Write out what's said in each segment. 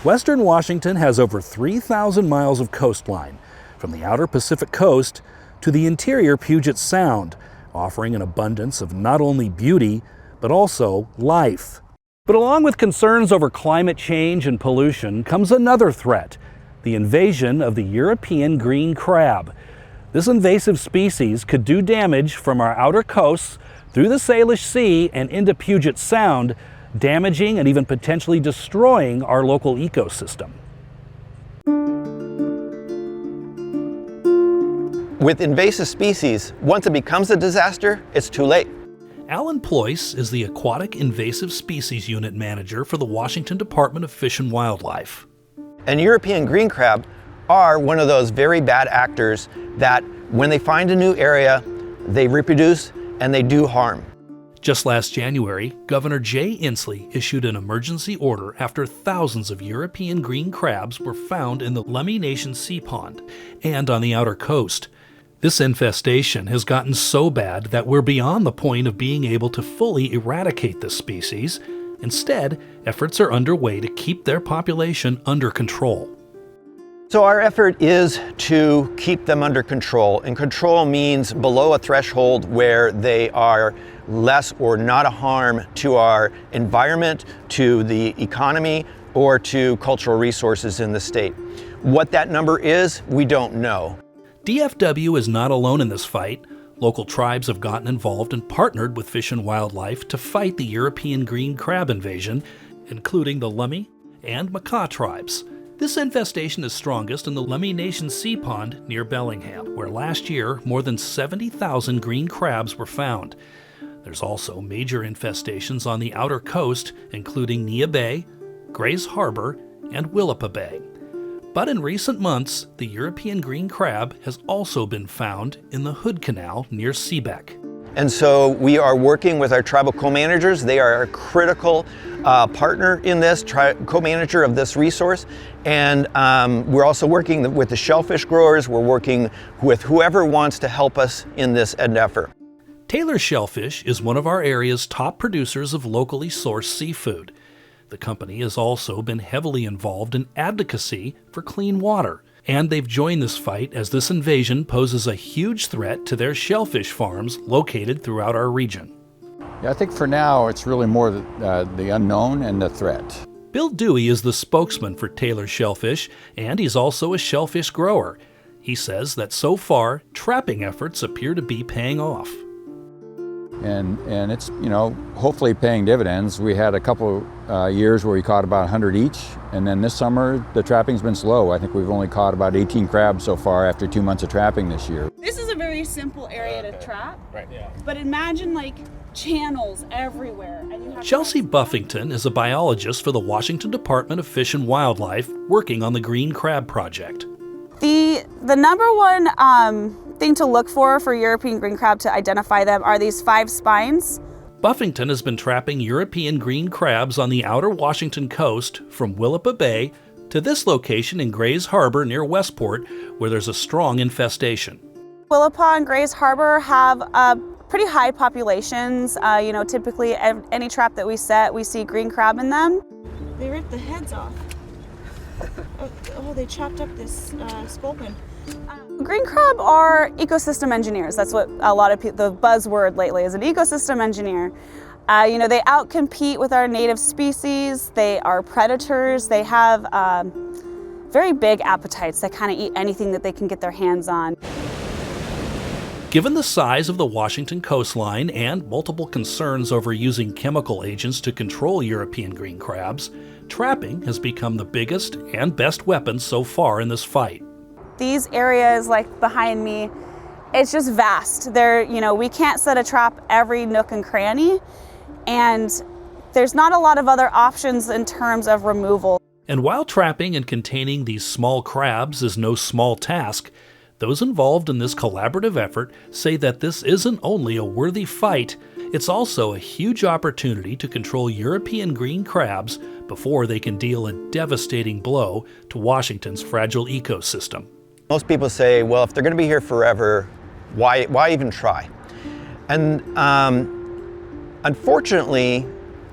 Western Washington has over 3,000 miles of coastline, from the outer Pacific coast to the interior Puget Sound, offering an abundance of not only beauty, but also life. But along with concerns over climate change and pollution comes another threat: the invasion of the European green crab. This invasive species could do damage from our outer coasts through the Salish Sea and into Puget Sound, damaging and even potentially destroying our local ecosystem. With invasive species, once it becomes a disaster, it's too late. Alan Ployce is the Aquatic Invasive Species Unit Manager for the Washington Department of Fish and Wildlife. And European green crab are one of those very bad actors that when they find a new area, they reproduce and they do harm. Just last January, Governor Jay Inslee issued an emergency order after thousands of European green crabs were found in the Lummi Nation Sea Pond and on the outer coast. This infestation has gotten so bad that we're beyond the point of being able to fully eradicate this species. Instead, efforts are underway to keep their population under control. So our effort is to keep them under control, and control means below a threshold where they are less or not a harm to our environment, to the economy, or to cultural resources in the state. What that number is, we don't know. DFW is not alone in this fight. Local tribes have gotten involved and partnered with Fish and Wildlife to fight the European green crab invasion, including the Lummi and Makah tribes. This infestation is strongest in the Lummi Nation Sea Pond near Bellingham, where last year more than 70,000 green crabs were found. There's also major infestations on the outer coast, including Neah Bay, Grays Harbor, and Willapa Bay. But in recent months, the European green crab has also been found in the Hood Canal near Seebeck. And so we are working with our tribal co-managers. They are a critical partner in this, co-manager of this resource. And we're also working with the shellfish growers. We're working with whoever wants to help us in this endeavor. Taylor Shellfish is one of our area's top producers of locally sourced seafood. The company has also been heavily involved in advocacy for clean water, and they've joined this fight as this invasion poses a huge threat to their shellfish farms located throughout our region. Yeah, I think for now it's really more the unknown and the threat. Bill Dewey is the spokesman for Taylor Shellfish, and he's also a shellfish grower. He says that so far, trapping efforts appear to be paying off. And it's, hopefully paying dividends. We had a couple years where we caught about 100 each, and then this summer the trapping's been slow. I think we've only caught about 18 crabs so far after 2 months of trapping this year. This is a very simple area to trap, right? Yeah. But imagine channels everywhere. And you have Chelsea Buffington is a biologist for the Washington Department of Fish and Wildlife working on the Green Crab Project. The number one thing to look for European green crab to identify them are these 5 spines. Buffington has been trapping European green crabs on the outer Washington coast from Willapa Bay to this location in Grays Harbor near Westport, where there's a strong infestation. Willapa and Grays Harbor have pretty high populations. Typically any trap that we set, we see green crab in them. They ripped the heads off. They chopped up this sculpin. Green crab are ecosystem engineers. That's what a lot of the buzzword lately is, an ecosystem engineer. They outcompete with our native species. They are predators. They have very big appetites. They kind of eat anything that they can get their hands on. Given the size of the Washington coastline and multiple concerns over using chemical agents to control European green crabs, trapping has become the biggest and best weapon so far in this fight. These areas like behind me, it's just vast. We can't set a trap every nook and cranny, and there's not a lot of other options in terms of removal. And while trapping and containing these small crabs is no small task, those involved in this collaborative effort say that this isn't only a worthy fight, it's also a huge opportunity to control European green crabs before they can deal a devastating blow to Washington's fragile ecosystem. Most people say, well, if they're going to be here forever, why even try? And unfortunately,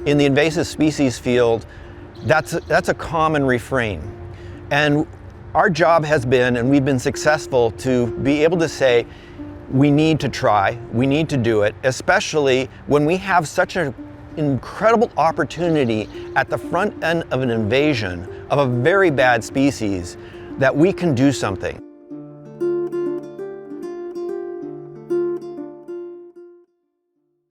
in the invasive species field, That's a common refrain. And our job has been, and we've been successful, to be able to say, we need to try, we need to do it, especially when we have such an incredible opportunity at the front end of an invasion of a very bad species that we can do something.